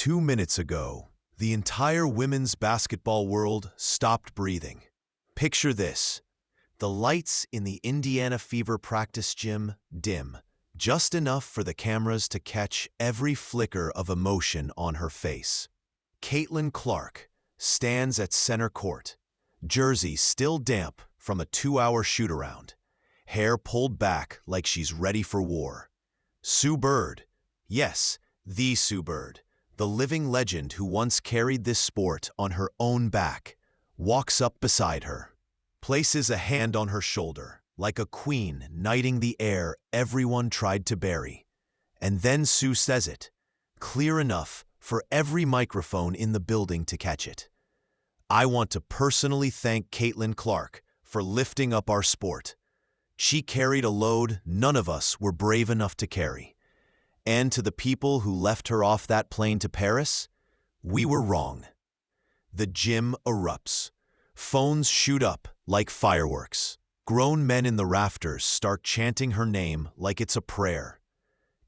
2 minutes ago, the entire women's basketball world stopped breathing. Picture this. The lights in the Indiana Fever practice gym dim, just enough for the cameras to catch every flicker of emotion on her face. Caitlin Clark stands at center court, jersey still damp from a 2-hour shoot-around, hair pulled back like she's ready for war. Sue Bird, yes, the Sue Bird, the living legend who once carried this sport on her own back, walks up beside her, places a hand on her shoulder, like a queen knighting the air everyone tried to bury. And then Sue says it, clear enough for every microphone in the building to catch it. I want to personally thank Caitlin Clark for lifting up our sport. She carried a load none of us were brave enough to carry. And to the people who left her off that plane to Paris, we were wrong. The gym erupts. Phones shoot up like fireworks. Grown men in the rafters start chanting her name like it's a prayer.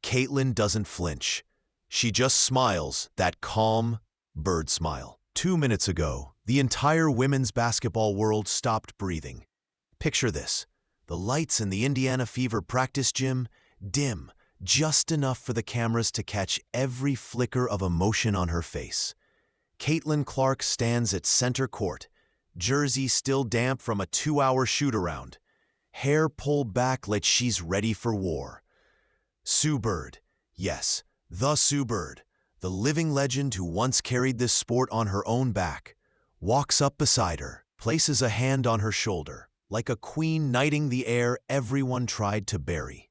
Caitlin doesn't flinch. She just smiles, that calm bird smile. 2 minutes ago, the entire women's basketball world stopped breathing. Picture this. The lights in the Indiana Fever practice gym dim, just enough for the cameras to catch every flicker of emotion on her face. Caitlin Clark stands at center court, jersey still damp from a 2-hour shoot-around, hair pulled back like she's ready for war. Sue Bird, yes, the Sue Bird, the living legend who once carried this sport on her own back, walks up beside her, places a hand on her shoulder, like a queen knighting the air everyone tried to bury.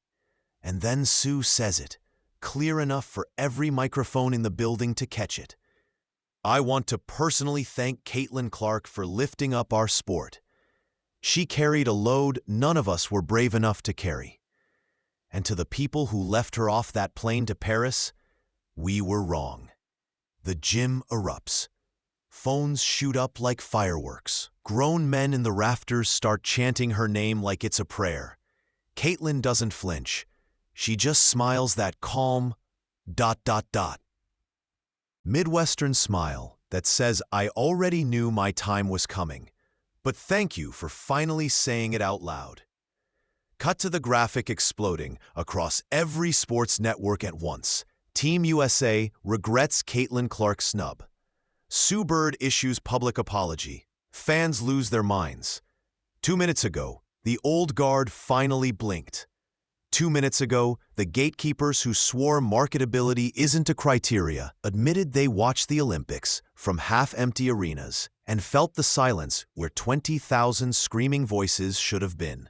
And then Sue says it, clear enough for every microphone in the building to catch it. I want to personally thank Caitlin Clark for lifting up our sport. She carried a load none of us were brave enough to carry. And to the people who left her off that plane to Paris, we were wrong. The gym erupts. Phones shoot up like fireworks. Grown men in the rafters start chanting her name like it's a prayer. Caitlin doesn't flinch. She just smiles that calm ... Midwestern smile that says I already knew my time was coming, but thank you for finally saying it out loud. Cut to the graphic exploding across every sports network at once. Team USA regrets Caitlin Clark's snub. Sue Bird issues public apology. Fans lose their minds. 2 minutes ago, the old guard finally blinked. 2 minutes ago, the gatekeepers who swore marketability isn't a criteria admitted they watched the Olympics from half-empty arenas and felt the silence where 20,000 screaming voices should have been.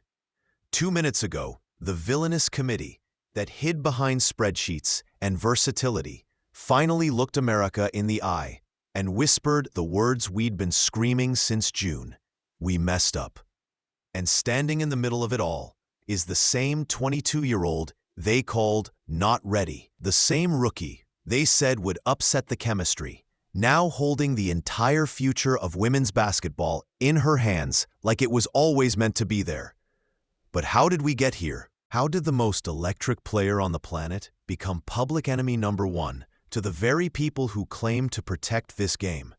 2 minutes ago, the villainous committee that hid behind spreadsheets and versatility finally looked America in the eye and whispered the words we'd been screaming since June. We messed up. And standing in the middle of it all is the same 22-year-old they called not ready, the same rookie they said would upset the chemistry, now holding the entire future of women's basketball in her hands like it was always meant to be there. But how did we get here? How did the most electric player on the planet become public enemy number one to the very people who claim to protect this game?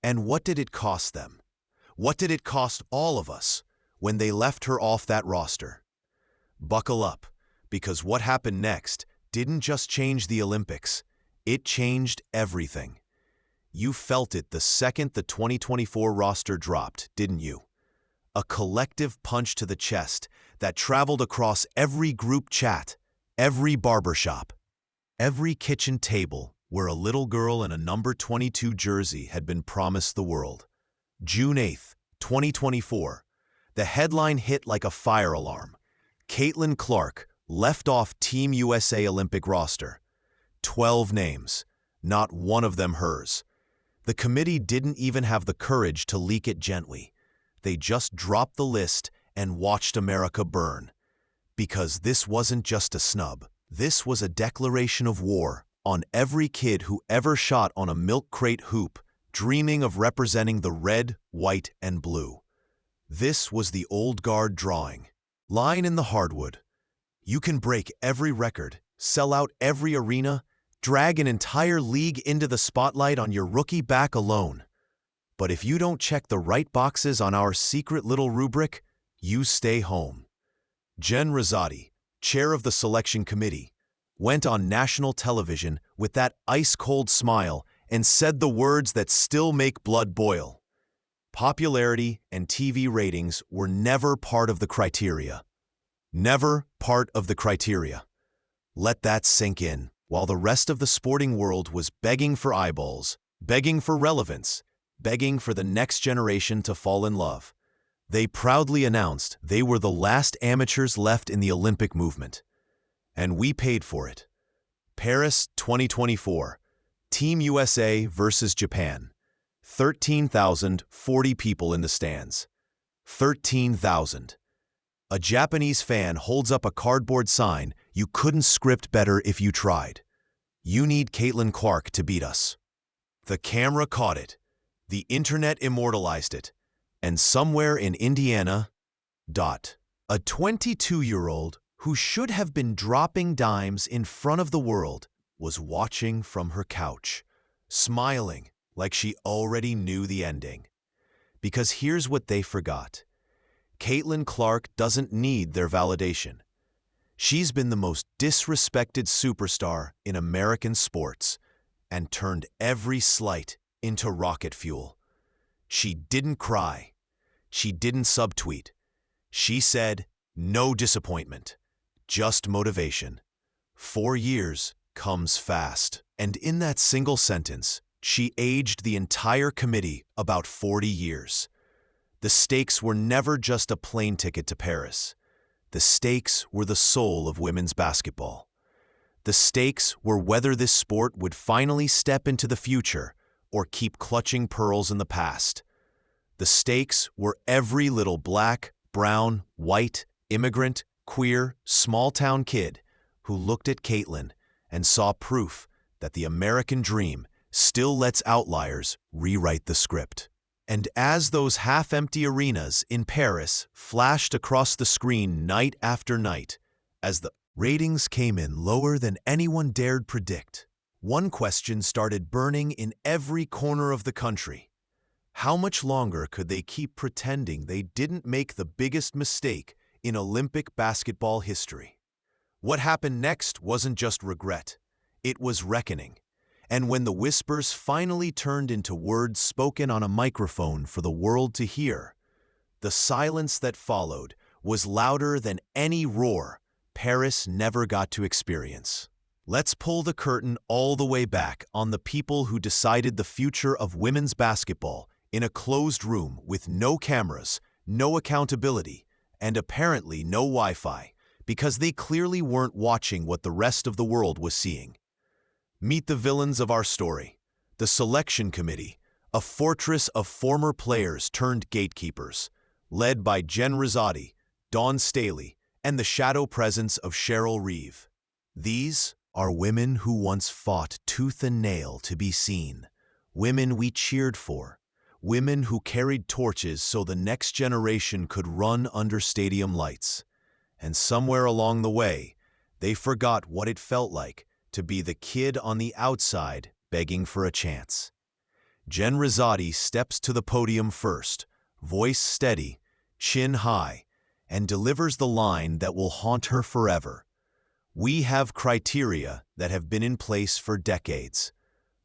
And what did it cost them? What did it cost all of us when they left her off that roster? Buckle up, because what happened next didn't just change the Olympics, it changed everything. You felt it the second the 2024 roster dropped, didn't you? A collective punch to the chest that traveled across every group chat, every barbershop, every kitchen table where a little girl in a number 22 jersey had been promised the world. June 8th, 2024, the headline hit like a fire alarm. Caitlin Clark left off Team USA Olympic roster. 12 names, not one of them hers. The committee didn't even have the courage to leak it gently. They just dropped the list and watched America burn. Because this wasn't just a snub. This was a declaration of war on every kid who ever shot on a milk crate hoop, dreaming of representing the red, white, and blue. This was the old guard drawing. Line in the hardwood. You can break every record, sell out every arena, drag an entire league into the spotlight on your rookie back alone. But if you don't check the right boxes on our secret little rubric, you stay home. Jen Rosati, chair of the selection committee, went on national television with that ice-cold smile and said the words that still make blood boil. Popularity and TV ratings were never part of the criteria. Never part of the criteria. Let that sink in. While the rest of the sporting world was begging for eyeballs, begging for relevance, begging for the next generation to fall in love, they proudly announced they were the last amateurs left in the Olympic movement. And we paid for it. Paris 2024, Team USA versus Japan. 13,040 people in the stands. 13,000. A Japanese fan holds up a cardboard sign, "You couldn't script better if you tried. You need Caitlin Clark to beat us." The camera caught it. The internet immortalized it. And somewhere in Indiana, a 22-year-old who should have been dropping dimes in front of the world was watching from her couch, smiling like she already knew the ending. Because here's what they forgot. Caitlin Clark doesn't need their validation. She's been the most disrespected superstar in American sports and turned every slight into rocket fuel. She didn't cry. She didn't subtweet. She said, "No disappointment, just motivation." 4 years comes fast. And in that single sentence, she aged the entire committee about 40 years. The stakes were never just a plane ticket to Paris. The stakes were the soul of women's basketball. The stakes were whether this sport would finally step into the future or keep clutching pearls in the past. The stakes were every little black, brown, white, immigrant, queer, small-town kid who looked at Caitlin and saw proof that the American dream still lets outliers rewrite the script. And as those half-empty arenas in Paris flashed across the screen night after night, as the ratings came in lower than anyone dared predict, one question started burning in every corner of the country. How much longer could they keep pretending they didn't make the biggest mistake in Olympic basketball history? What happened next wasn't just regret, it was reckoning. And when the whispers finally turned into words spoken on a microphone for the world to hear, the silence that followed was louder than any roar Paris never got to experience. Let's pull the curtain all the way back on the people who decided the future of women's basketball in a closed room with no cameras, no accountability, and apparently no Wi-Fi, because they clearly weren't watching what the rest of the world was seeing. Meet the villains of our story, the selection committee, a fortress of former players turned gatekeepers, led by Jen Rosati, Dawn Staley, and the shadow presence of Cheryl Reeve. These are women who once fought tooth and nail to be seen, women we cheered for, women who carried torches so the next generation could run under stadium lights. And somewhere along the way, they forgot what it felt like to be the kid on the outside begging for a chance. Jen Rosati steps to the podium first, voice steady, chin high, and delivers the line that will haunt her forever. We have criteria that have been in place for decades.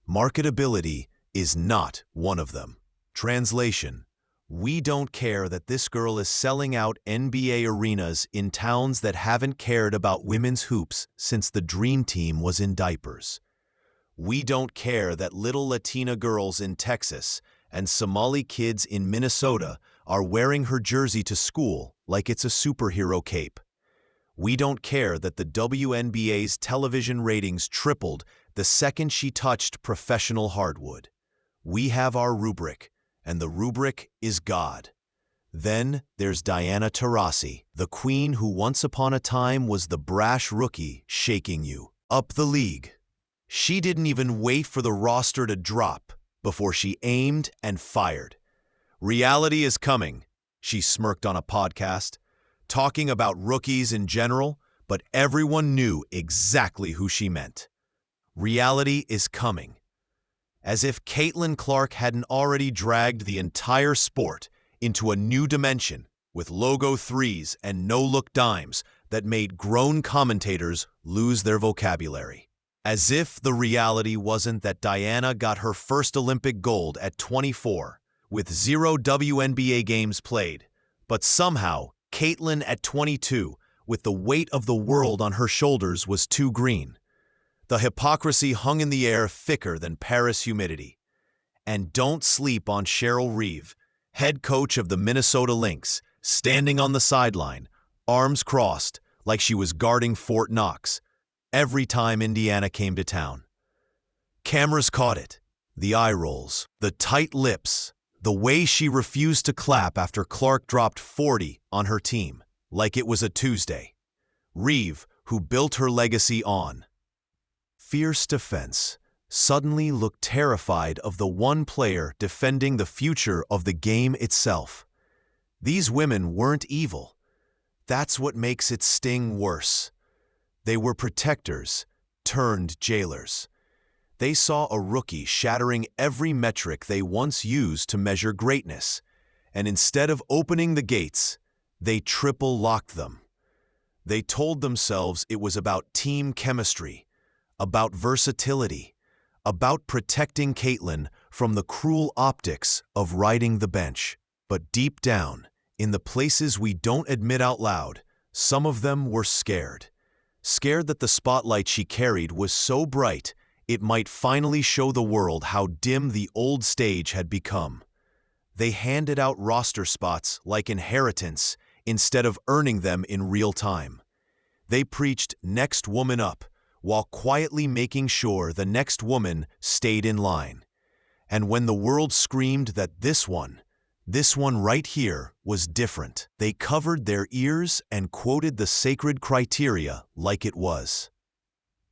Marketability is not one of them. Translation: we don't care that this girl is selling out NBA arenas in towns that haven't cared about women's hoops since the Dream Team was in diapers. We don't care that little Latina girls in Texas and Somali kids in Minnesota are wearing her jersey to school like it's a superhero cape. We don't care that the WNBA's television ratings tripled the second she touched professional hardwood. We have our rubric, and the rubric is God. Then there's Diana Taurasi, the queen who once upon a time was the brash rookie shaking you up the league. She didn't even wait for the roster to drop before she aimed and fired. Reality is coming, she smirked on a podcast, talking about rookies in general, but everyone knew exactly who she meant. Reality is coming. As if Caitlin Clark hadn't already dragged the entire sport into a new dimension with logo threes and no-look dimes that made grown commentators lose their vocabulary. As if the reality wasn't that Diana got her first Olympic gold at 24, with 0 WNBA games played, but somehow Caitlin at 22, with the weight of the world on her shoulders, was too green. The hypocrisy hung in the air thicker than Paris humidity. And don't sleep on Cheryl Reeve, head coach of the Minnesota Lynx, standing on the sideline, arms crossed, like she was guarding Fort Knox, every time Indiana came to town. Cameras caught it. The eye rolls, the tight lips, the way she refused to clap after Clark dropped 40 on her team, like it was a Tuesday. Reeve, who built her legacy on fierce defense, suddenly looked terrified of the one player defending the future of the game itself. These women weren't evil. That's what makes it sting worse. They were protectors turned jailers. They saw a rookie shattering every metric they once used to measure greatness, and instead of opening the gates, they triple-locked them. They told themselves it was about team chemistry, about versatility, about protecting Caitlin from the cruel optics of riding the bench. But deep down, in the places we don't admit out loud, some of them were scared. Scared that the spotlight she carried was so bright it might finally show the world how dim the old stage had become. They handed out roster spots like inheritance instead of earning them in real time. They preached next woman up, while quietly making sure the next woman stayed in line. And when the world screamed that this one right here, was different, they covered their ears and quoted the sacred criteria like it was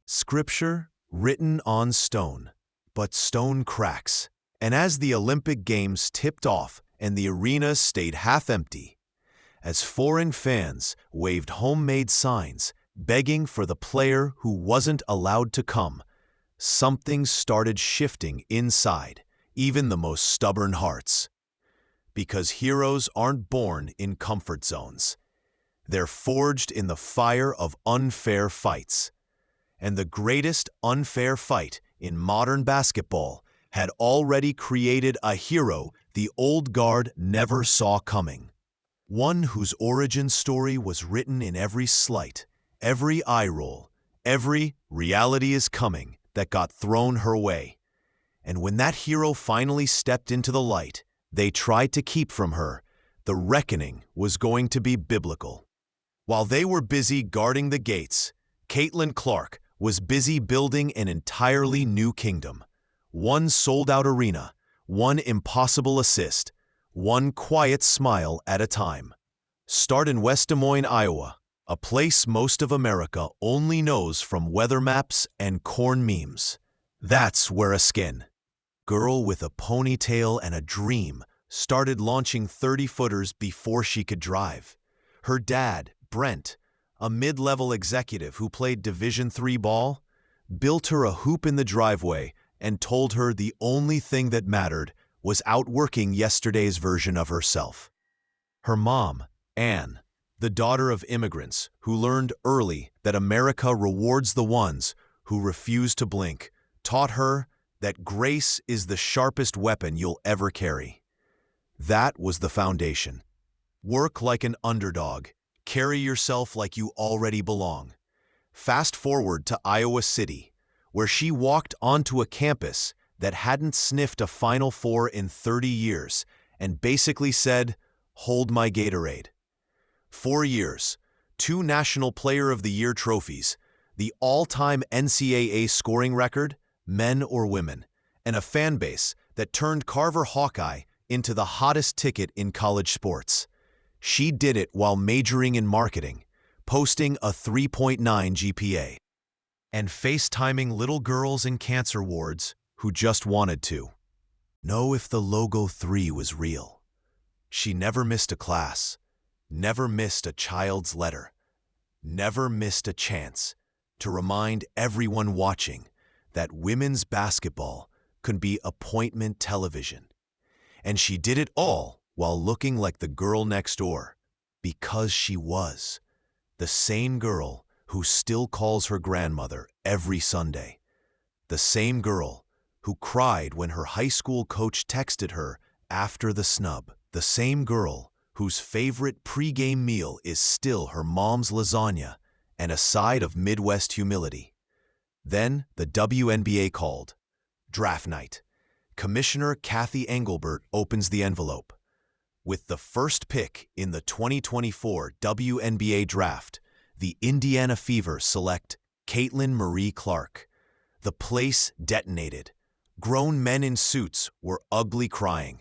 scripture written on stone. But stone cracks, and as the Olympic Games tipped off and the arena stayed half empty, as foreign fans waved homemade signs begging for the player who wasn't allowed to come, something started shifting inside even the most stubborn hearts. Because heroes aren't born in comfort zones. They're forged in the fire of unfair fights. And the greatest unfair fight in modern basketball had already created a hero the old guard never saw coming. One whose origin story was written in every slight, every eye roll, every reality is coming that got thrown her way. And when that hero finally stepped into the light they tried to keep from her, the reckoning was going to be biblical. While they were busy guarding the gates, Caitlin Clark was busy building an entirely new kingdom. One sold-out arena, one impossible assist, one quiet smile at a time. Start in West Des Moines, Iowa, a place most of America only knows from weather maps and corn memes. That's where a skin girl with a ponytail and a dream started launching 30-footers before she could drive. Her dad, Brent, a mid-level executive who played Division III ball, built her a hoop in the driveway and told her the only thing that mattered was outworking yesterday's version of herself. Her mom, Anne, the daughter of immigrants who learned early that America rewards the ones who refuse to blink, taught her that grace is the sharpest weapon you'll ever carry. That was the foundation. Work like an underdog. Carry yourself like you already belong. Fast forward to Iowa City, where she walked onto a campus that hadn't sniffed a Final Four in 30 years and basically said, "Hold my Gatorade." 4 years, 2 National Player of the Year trophies, the all-time NCAA scoring record, men or women, and a fan base that turned Carver Hawkeye into the hottest ticket in college sports. She did it while majoring in marketing, posting a 3.9 GPA, and FaceTiming little girls in cancer wards who just wanted to know if the logo 3 was real. She never missed a class, never missed a child's letter, never missed a chance to remind everyone watching that women's basketball could be appointment television. And she did it all while looking like the girl next door, because she was the same girl who still calls her grandmother every Sunday, the same girl who cried when her high school coach texted her after the snub, the same girl whose favorite pregame meal is still her mom's lasagna and a side of Midwest humility. Then the WNBA called. Draft night. Commissioner Kathy Engelbert opens the envelope. With the first pick in the 2024 WNBA draft, the Indiana Fever select Caitlin Marie Clark. The place detonated. Grown men in suits were ugly crying.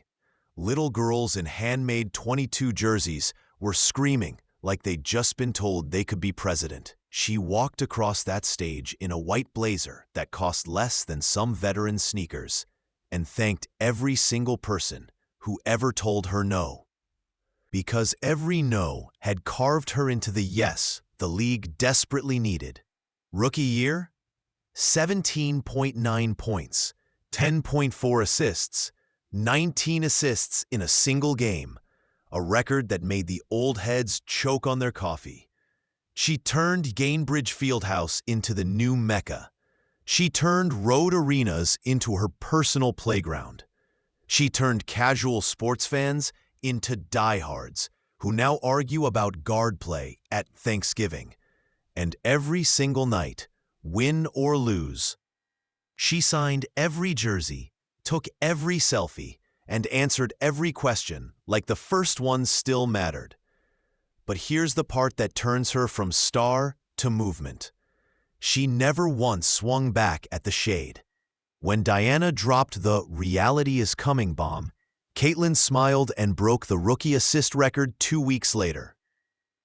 Little girls in handmade 22 jerseys were screaming like they'd just been told they could be president. She walked across that stage in a white blazer that cost less than some veteran sneakers and thanked every single person who ever told her no. Because every no had carved her into the yes the league desperately needed. Rookie year? 17.9 points, 10.4 assists, 19 assists in a single game, a record that made the old heads choke on their coffee. She turned Gainbridge Fieldhouse into the new Mecca. She turned road arenas into her personal playground. She turned casual sports fans into diehards who now argue about guard play at Thanksgiving. And every single night, win or lose, she signed every jersey, took every selfie, and answered every question like the first one still mattered. But here's the part that turns her from star to movement. She never once swung back at the shade. When Diana dropped the "reality is coming" bomb, Caitlin smiled and broke the rookie assist record 2 weeks later.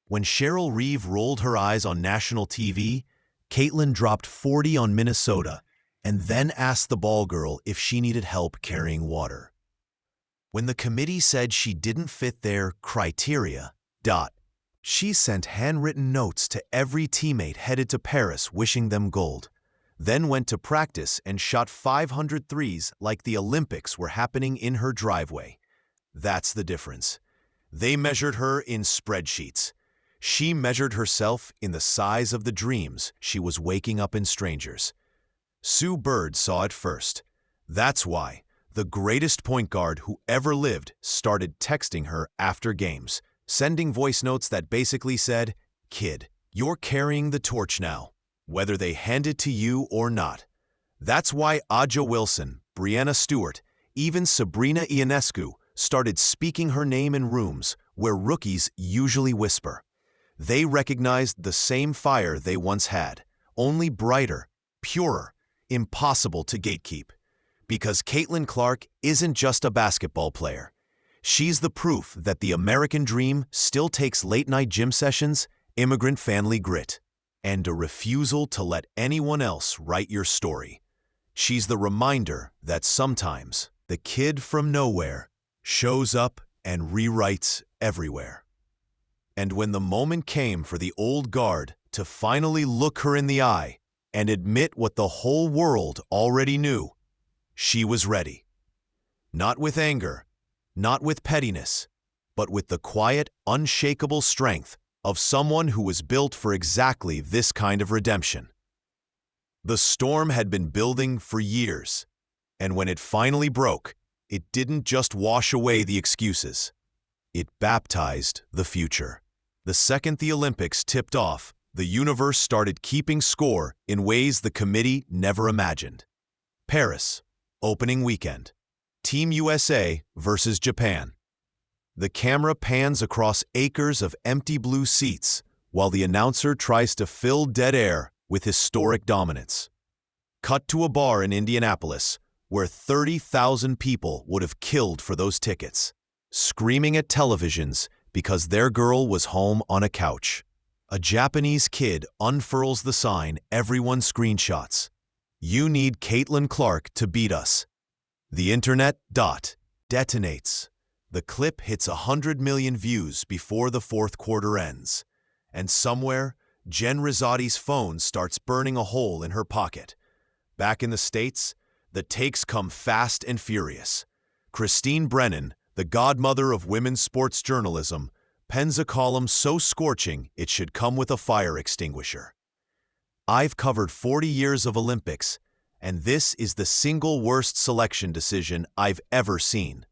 When Cheryl Reeve rolled her eyes on national TV, Caitlin dropped 40 on Minnesota and then asked the ball girl if she needed help carrying water. When the committee said she didn't fit their criteria, she sent handwritten notes to every teammate headed to Paris wishing them gold, then went to practice and shot 500 threes like the Olympics were happening in her driveway. That's the difference. They measured her in spreadsheets. She measured herself in the size of the dreams she was waking up in strangers. Sue Bird saw it first. That's why the greatest point guard who ever lived started texting her after games, sending voice notes that basically said, "Kid, you're carrying the torch now, whether they hand it to you or not." That's why Aja Wilson, Brianna Stewart, even Sabrina Ionescu started speaking her name in rooms where rookies usually whisper. They recognized the same fire they once had, only brighter, purer, impossible to gatekeep. Because Caitlin Clark isn't just a basketball player. She's the proof that the American dream still takes late-night gym sessions, immigrant family grit, and a refusal to let anyone else write your story. She's the reminder that sometimes the kid from nowhere shows up and rewrites everywhere. And when the moment came for the old guard to finally look her in the eye and admit what the whole world already knew, she was ready. Not with anger, not with pettiness, but with the quiet, unshakable strength of someone who was built for exactly this kind of redemption. The storm had been building for years, and when it finally broke, it didn't just wash away the excuses. It baptized the future. The second the Olympics tipped off, the universe started keeping score in ways the committee never imagined. Paris, opening weekend. Team USA versus Japan. The camera pans across acres of empty blue seats while the announcer tries to fill dead air with historic dominance. Cut to a bar in Indianapolis where 30,000 people would have killed for those tickets, screaming at televisions because their girl was home on a couch. A Japanese kid unfurls the sign everyone screenshots. "You need Caitlin Clark to beat us." The internet detonates. The clip hits 100 million views before the fourth quarter ends. And somewhere, Jen Rizotti's phone starts burning a hole in her pocket. Back in the States, the takes come fast and furious. Christine Brennan, the godmother of women's sports journalism, pens a column so scorching it should come with a fire extinguisher. I've covered 40 years of Olympics, and this is the single worst selection decision I've ever seen.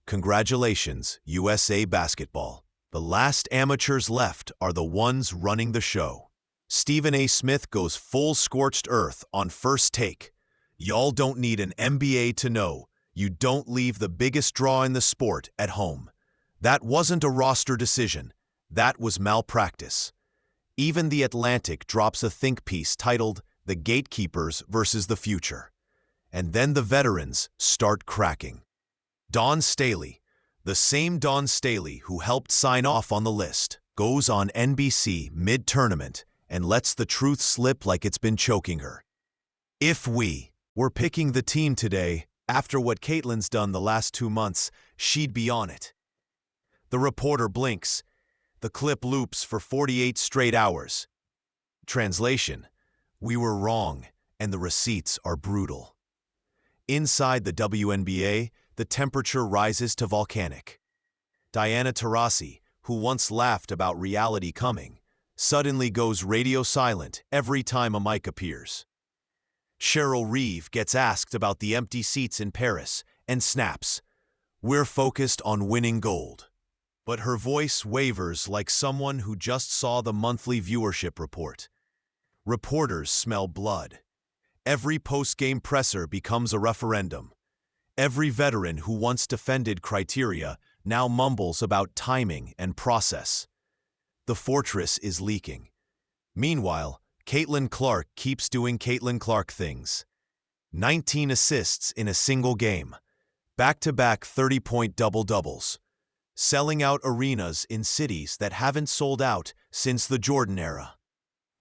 Congratulations, USA Basketball. The last amateurs left are the ones running the show. Stephen A. Smith goes full scorched earth on First Take. Y'all don't need an MBA to know you don't leave the biggest draw in the sport at home. That wasn't a roster decision. That was malpractice. Even The Atlantic drops a think piece titled "The Gatekeepers versus the Future." And then the veterans start cracking. Dawn Staley, the same Dawn Staley who helped sign off on the list, goes on NBC mid-tournament and lets the truth slip like it's been choking her. If we were picking the team today, after what Caitlyn's done the last 2 months, she'd be on it. The reporter blinks. The clip loops for 48 straight hours. Translation: we were wrong, and the receipts are brutal. Inside the WNBA, the temperature rises to volcanic. Diana Taurasi, who once laughed about reality coming, suddenly goes radio silent every time a mic appears. Cheryl Reeve gets asked about the empty seats in Paris and snaps, "We're focused on winning gold." But her voice wavers like someone who just saw the monthly viewership report. Reporters smell blood. Every post-game presser becomes a referendum. Every veteran who once defended criteria now mumbles about timing and process. The fortress is leaking. Meanwhile, Caitlin Clark keeps doing Caitlin Clark things. 19 assists in a single game. Back-to-back 30-point double-doubles. Selling out arenas in cities that haven't sold out since the Jordan era.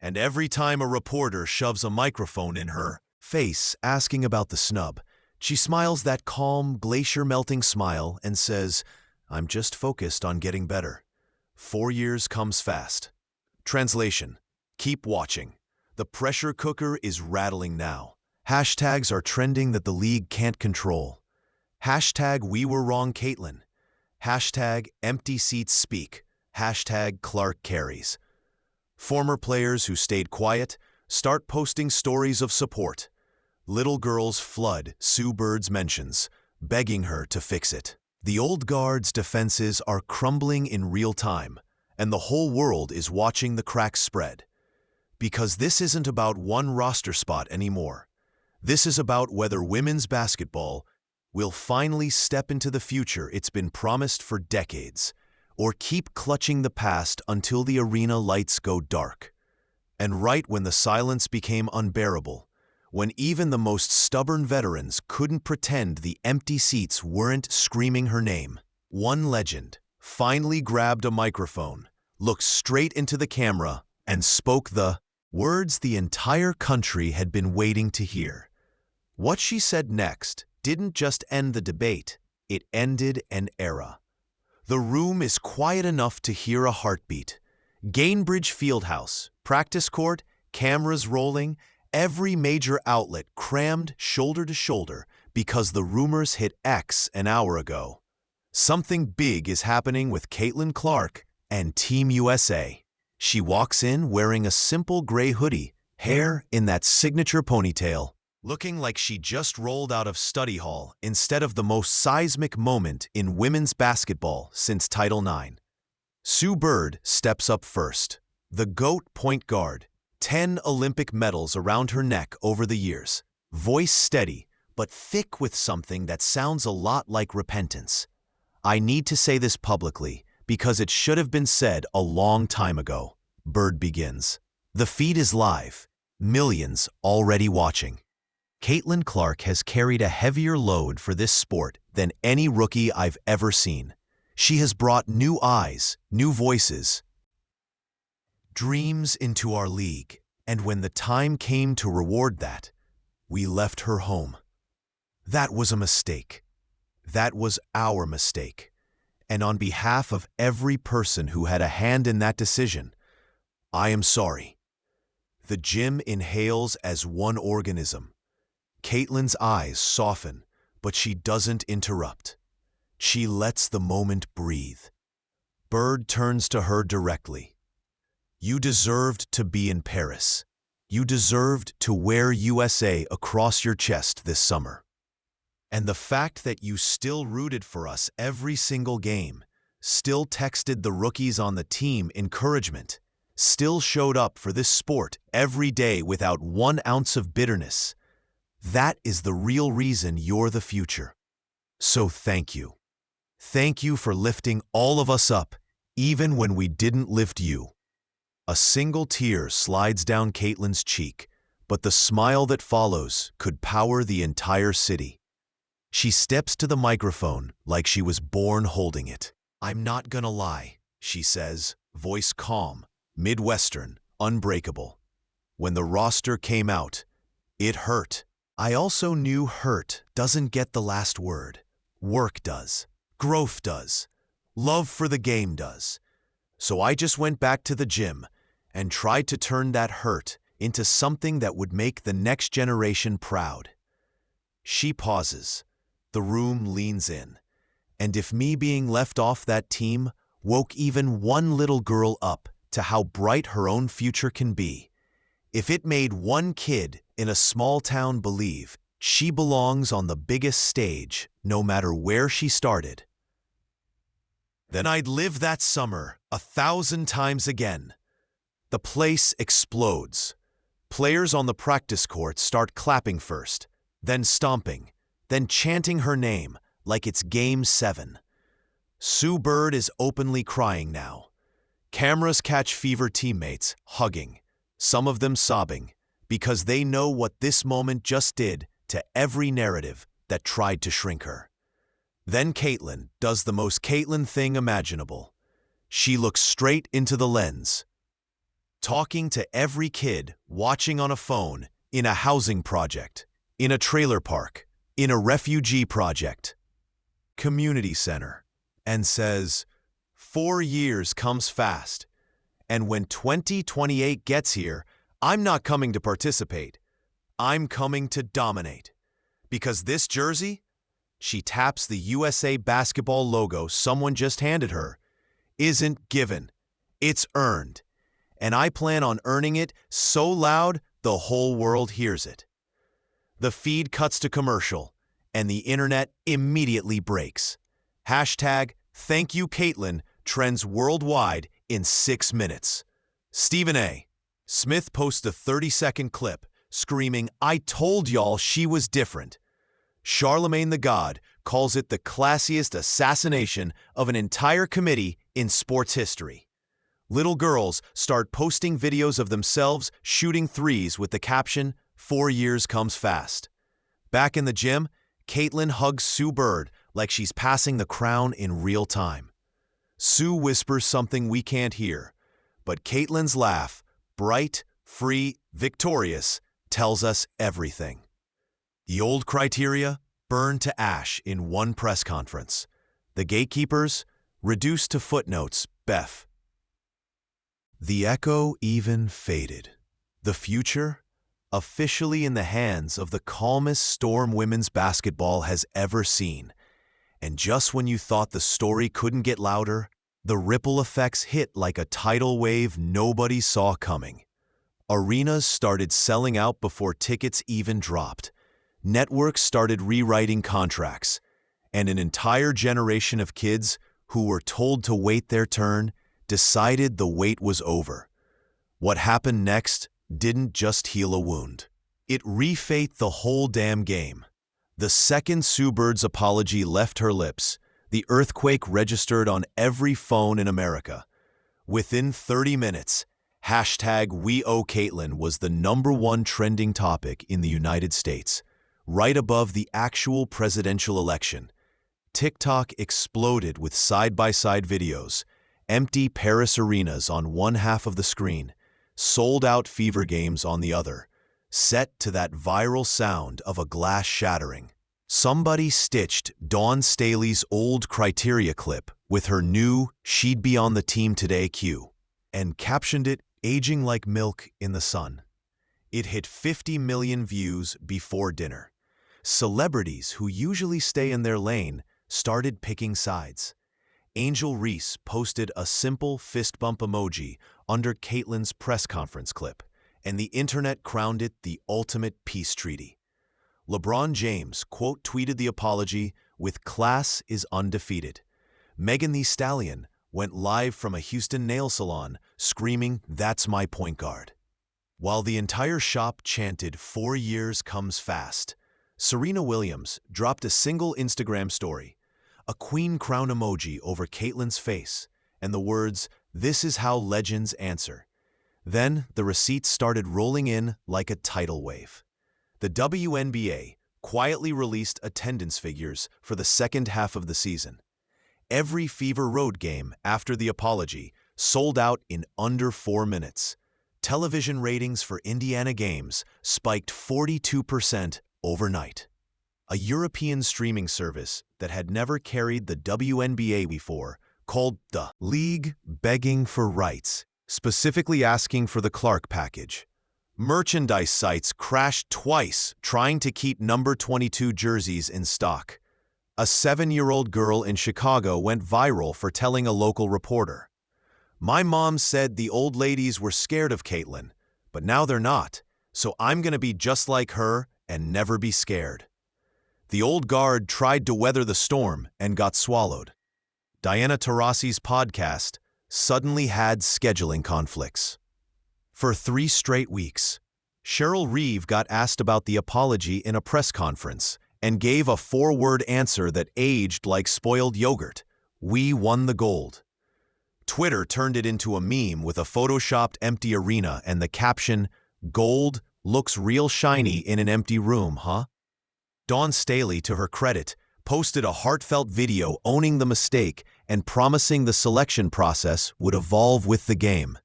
And every time a reporter shoves a microphone in her face asking about the snub, she smiles that calm, glacier-melting smile and says, "I'm just focused on getting better." 4 years comes fast. Translation: keep watching. The pressure cooker is rattling now. Hashtags are trending that the league can't control. Hashtag we were wrong Caitlin. Hashtag empty seats speak. Hashtag Clark carries. Former players who stayed quiet start posting stories of support. Little girls flood Sue Bird's mentions, begging her to fix it. The old guard's defenses are crumbling in real time, and the whole world is watching the cracks spread. Because this isn't about one roster spot anymore. This is about whether women's basketball will finally step into the future it's been promised for decades, or keep clutching the past until the arena lights go dark. And right when the silence became unbearable, when even the most stubborn veterans couldn't pretend the empty seats weren't screaming her name, one legend finally grabbed a microphone, looked straight into the camera, and spoke the words the entire country had been waiting to hear. What she said next didn't just end the debate, it ended an era. The room is quiet enough to hear a heartbeat. Gainbridge Fieldhouse, practice court, cameras rolling, every major outlet crammed shoulder to shoulder because the rumors hit X an hour ago. Something big is happening with Caitlin Clark and Team USA. She walks in wearing a simple gray hoodie, hair in that signature ponytail, looking like she just rolled out of study hall instead of the most seismic moment in women's basketball since Title IX. Sue Bird steps up first. The GOAT point guard, 10 Olympic medals around her neck over the years. Voice steady, but thick with something that sounds a lot like repentance. "I need to say this publicly because it should have been said a long time ago," Bird begins. The feed is live. Millions already watching. Caitlin Clark has carried a heavier load for this sport than any rookie I've ever seen. She has brought new eyes, new voices, dreams into our league, and when the time came to reward that, we left her home. That was a mistake. That was our mistake. And on behalf of every person who had a hand in that decision, I am sorry. The gym inhales as one organism. Caitlin's eyes soften, but she doesn't interrupt. She lets the moment breathe. Bird turns to her directly. You deserved to be in Paris. You deserved to wear USA across your chest this summer. And the fact that you still rooted for us every single game, still texted the rookies on the team encouragement, still showed up for this sport every day without 1 ounce of bitterness, that is the real reason you're the future. So thank you. Thank you for lifting all of us up, even when we didn't lift you. A single tear slides down Caitlin's cheek, but the smile that follows could power the entire city. She steps to the microphone like she was born holding it. I'm not gonna lie, she says, voice calm, Midwestern, unbreakable. When the roster came out, it hurt. I also knew hurt doesn't get the last word. Work does. Growth does. Love for the game does. So I just went back to the gym and tried to turn that hurt into something that would make the next generation proud. She pauses. The room leans in. And if me being left off that team woke even one little girl up to how bright her own future can be, if it made one kid in a small town believe she belongs on the biggest stage no matter where she started, then I'd live that summer 1,000 times again. The place explodes. Players on the practice court start clapping first, then stomping, then chanting her name like it's Game 7. Sue Bird is openly crying now. Cameras catch Fever teammates hugging, some of them sobbing, because they know what this moment just did to every narrative that tried to shrink her. Then Caitlin does the most Caitlin thing imaginable. She looks straight into the lens, talking to every kid watching on a phone in a housing project, in a trailer park, in a refugee project, community center, and says, 4 years comes fast, and when 2028 gets here, I'm not coming to participate. I'm coming to dominate. Because this jersey, she taps the USA basketball logo someone just handed her, isn't given. It's earned. And I plan on earning it so loud the whole world hears it. The feed cuts to commercial, and the internet immediately breaks. Hashtag Thank You Caitlin trends worldwide in 6 minutes. Stephen A. Smith posts a 30-second clip screaming, I told y'all she was different. Charlemagne the God calls it the classiest assassination of an entire committee in sports history. Little girls start posting videos of themselves shooting threes with the caption, 4 years comes fast. Back in the gym, Caitlin hugs Sue Bird like she's passing the crown in real time. Sue whispers something we can't hear, but Caitlin's laugh, bright, free, victorious, tells us everything. The old criteria burned to ash in one press conference. The gatekeepers reduced to footnotes, Bef. The echo even faded. The future, officially in the hands of the calmest storm women's basketball has ever seen. And just when you thought the story couldn't get louder, the ripple effects hit like a tidal wave nobody saw coming. Arenas started selling out before tickets even dropped. Networks started rewriting contracts. And an entire generation of kids who were told to wait their turn decided the wait was over. What happened next didn't just heal a wound. It refaced the whole damn game. The second Sue Bird's apology left her lips, the earthquake registered on every phone in America. Within 30 minutes, hashtag WeOhCaitlin was the #1 trending topic in the United States, right above the actual presidential election. TikTok exploded with side-by-side videos, empty Paris arenas on one half of the screen, sold-out Fever games on the other, set to that viral sound of a glass shattering. Somebody stitched Dawn Staley's old criteria clip with her new "She'd be on the team today" cue, and captioned it, "Aging like milk in the sun." It hit 50 million views before dinner. Celebrities who usually stay in their lane started picking sides. Angel Reese posted a simple fist bump emoji under Caitlyn's press conference clip, and the internet crowned it the ultimate peace treaty. LeBron James quote-tweeted the apology with "Class is undefeated." Megan Thee Stallion went live from a Houston nail salon screaming, "That's my point guard." While the entire shop chanted 4 years comes fast, Serena Williams dropped a single Instagram story, a queen crown emoji over Caitlyn's face, and the words, "This is how legends answer." Then the receipts started rolling in like a tidal wave. The WNBA quietly released attendance figures for the second half of the season. Every Fever Road game after the apology sold out in under 4 minutes. Television ratings for Indiana games spiked 42% overnight. A European streaming service that had never carried the WNBA before, called the League, begging for rights, specifically asking for the Clark package. Merchandise sites crashed twice trying to keep number 22 jerseys in stock. A 7-year-old girl in Chicago went viral for telling a local reporter, "My mom said the old ladies were scared of Caitlyn, but now they're not, so I'm going to be just like her and never be scared." The old guard tried to weather the storm and got swallowed. Diana Taurasi's podcast suddenly had scheduling conflicts. For 3 straight weeks, Cheryl Reeve got asked about the apology in a press conference and gave a 4-word answer that aged like spoiled yogurt: "We won the gold." Twitter turned it into a meme with a photoshopped empty arena and the caption, "Gold looks real shiny in an empty room, huh?" Dawn Staley, to her credit, posted a heartfelt video owning the mistake and promising the selection process would evolve with the game.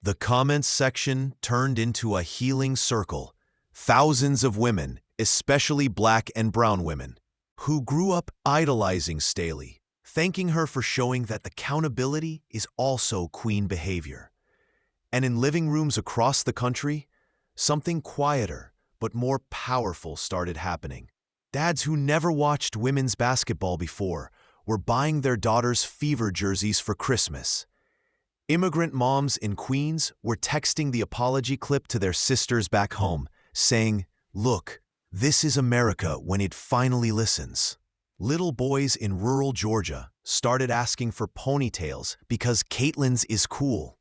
The comments section turned into a healing circle. Thousands of women, especially Black and brown women, who grew up idolizing Staley, thanking her for showing that accountability is also queen behavior. And in living rooms across the country, something quieter but more powerful started happening. Dads who never watched women's basketball before were buying their daughters' Fever jerseys for Christmas. Immigrant moms in Queens were texting the apology clip to their sisters back home, saying, "Look, this is America when it finally listens." Little boys in rural Georgia started asking for ponytails because Caitlyn's is cool.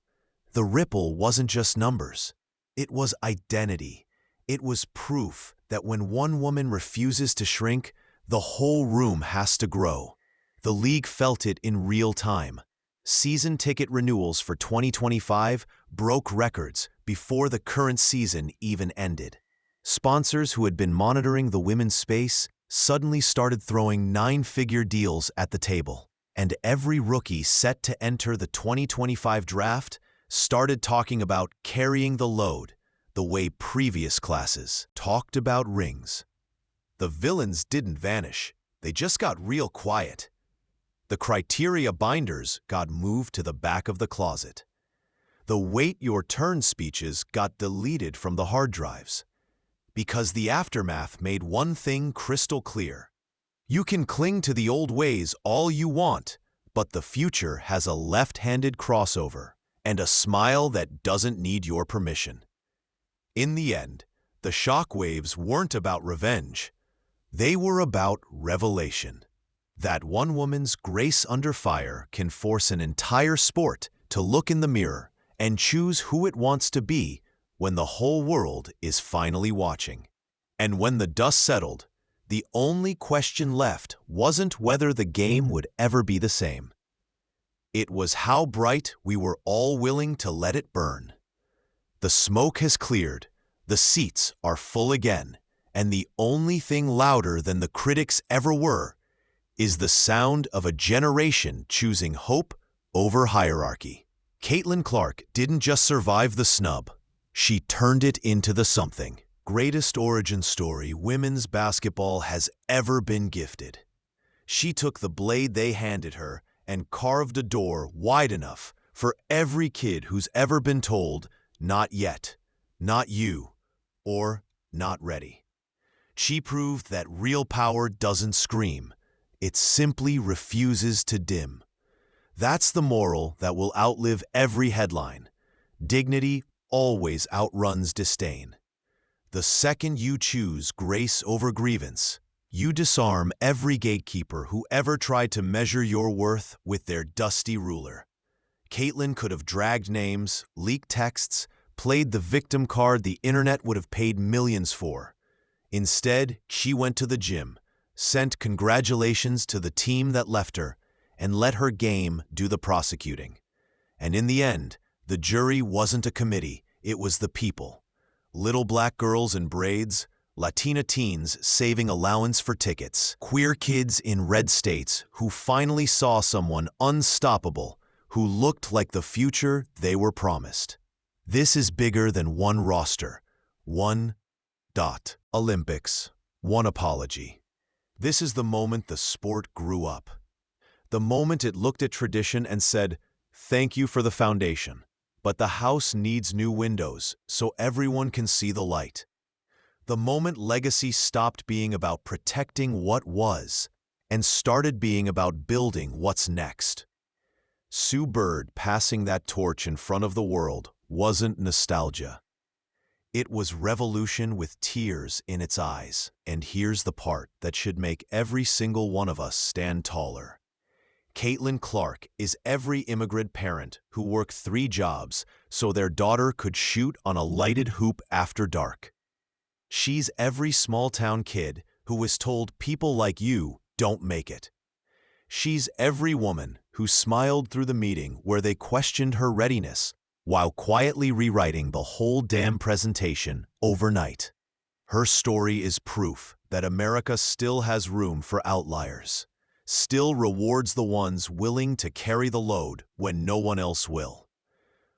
The ripple wasn't just numbers. It was identity. It was proof that when one woman refuses to shrink, the whole room has to grow. The league felt it in real time. Season ticket renewals for 2025 broke records before the current season even ended. Sponsors who had been monitoring the women's space suddenly started throwing 9-figure deals at the table. And every rookie set to enter the 2025 draft started talking about carrying the load the way previous classes talked about rings. The villains didn't vanish. They just got real quiet. The criteria binders got moved to the back of the closet. The wait your turn speeches got deleted from the hard drives. Because the aftermath made one thing crystal clear. You can cling to the old ways all you want, but the future has a left-handed crossover and a smile that doesn't need your permission. In the end, the shockwaves weren't about revenge. They were about revelation. That one woman's grace under fire can force an entire sport to look in the mirror and choose who it wants to be when the whole world is finally watching. And when the dust settled, the only question left wasn't whether the game would ever be the same. It was how bright we were all willing to let it burn. The smoke has cleared, the seats are full again, and the only thing louder than the critics ever were is the sound of a generation choosing hope over hierarchy. Caitlyn Clark didn't just survive the snub, she turned it into the something. Greatest origin story women's basketball has ever been gifted. She took the blade they handed her and carved a door wide enough for every kid who's ever been told, "Not yet, not you," or "not ready." She proved that real power doesn't scream. It simply refuses to dim. That's the moral that will outlive every headline. Dignity always outruns disdain. The second you choose grace over grievance, you disarm every gatekeeper who ever tried to measure your worth with their dusty ruler. Caitlyn could have dragged names, leaked texts, played the victim card the internet would have paid millions for. Instead, she went to the gym, sent congratulations to the team that left her, and let her game do the prosecuting. And in the end, the jury wasn't a committee, it was the people. Little black girls in braids, Latina teens saving allowance for tickets, queer kids in red states who finally saw someone unstoppable who looked like the future they were promised. This is bigger than one roster, one Olympics, one apology. This is the moment the sport grew up. The moment it looked at tradition and said, "Thank you for the foundation, but the house needs new windows so everyone can see the light." The moment legacy stopped being about protecting what was and started being about building what's next. Sue Bird passing that torch in front of the world wasn't nostalgia. It was revolution with tears in its eyes. And here's the part that should make every single one of us stand taller. Caitlin Clark is every immigrant parent who worked 3 jobs so their daughter could shoot on a lighted hoop after dark. She's every small-town kid who was told people like you don't make it. She's every woman who smiled through the meeting where they questioned her readiness while quietly rewriting the whole damn presentation overnight. Her story is proof that America still has room for outliers, still rewards the ones willing to carry the load when no one else will.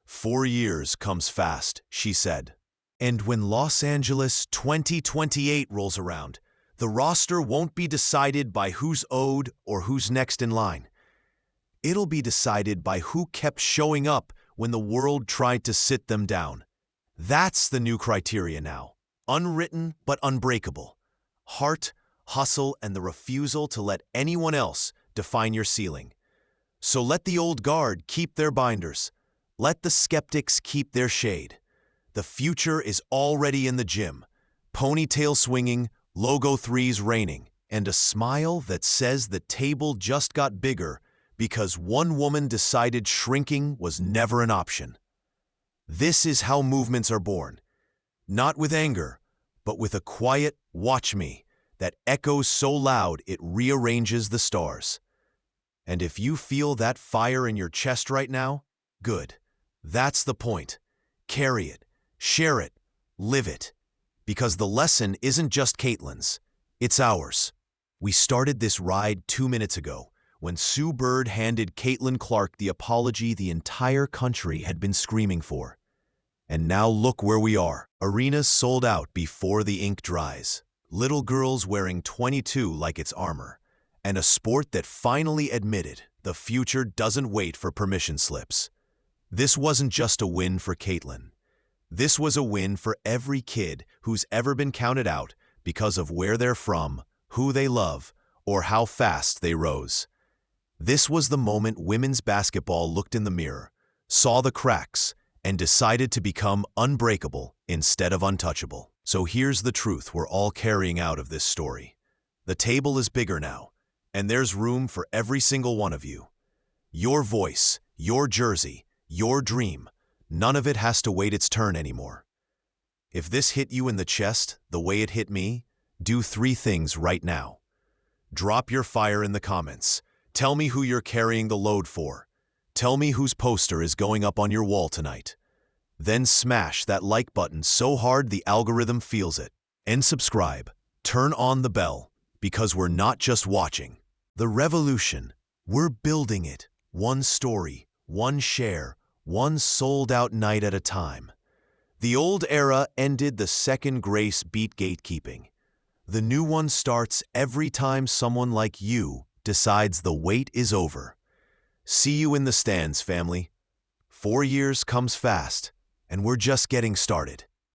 4 years comes fast, she said. And when Los Angeles 2028 rolls around, the roster won't be decided by who's owed or who's next in line. It'll be decided by who kept showing up when the world tried to sit them down. That's the new criteria now. Unwritten but unbreakable. Heart, hustle, and the refusal to let anyone else define your ceiling. So let the old guard keep their binders. Let the skeptics keep their shade. The future is already in the gym. Ponytail swinging, logo 3s raining, and a smile that says the table just got bigger because one woman decided shrinking was never an option. This is how movements are born. Not with anger, but with a quiet "watch me" that echoes so loud it rearranges the stars. And if you feel that fire in your chest right now, good. That's the point. Carry it, share it, live it. Because the lesson isn't just Caitlin's, it's ours. We started this ride 2 minutes ago, when Sue Bird handed Caitlin Clark the apology the entire country had been screaming for. And now look where we are. Arenas sold out before the ink dries. Little girls wearing 22 like it's armor. And a sport that finally admitted the future doesn't wait for permission slips. This wasn't just a win for Caitlin. This was a win for every kid who's ever been counted out because of where they're from, who they love, or how fast they rose. This was the moment women's basketball looked in the mirror, saw the cracks, and decided to become unbreakable instead of untouchable. So here's the truth we're all carrying out of this story. The table is bigger now, and there's room for every single one of you. Your voice, your jersey, your dream, none of it has to wait its turn anymore. If this hit you in the chest the way it hit me, do 3 things right now. Drop your fire in the comments. Tell me who you're carrying the load for. Tell me whose poster is going up on your wall tonight. Then smash that like button so hard the algorithm feels it. And subscribe. Turn on the bell, because we're not just watching the revolution. We're building it. One story, one share, one sold-out night at a time. The old era ended the second grace beat gatekeeping. The new one starts every time someone like you decides the wait is over. See you in the stands, family. 4 years comes fast, and we're just getting started.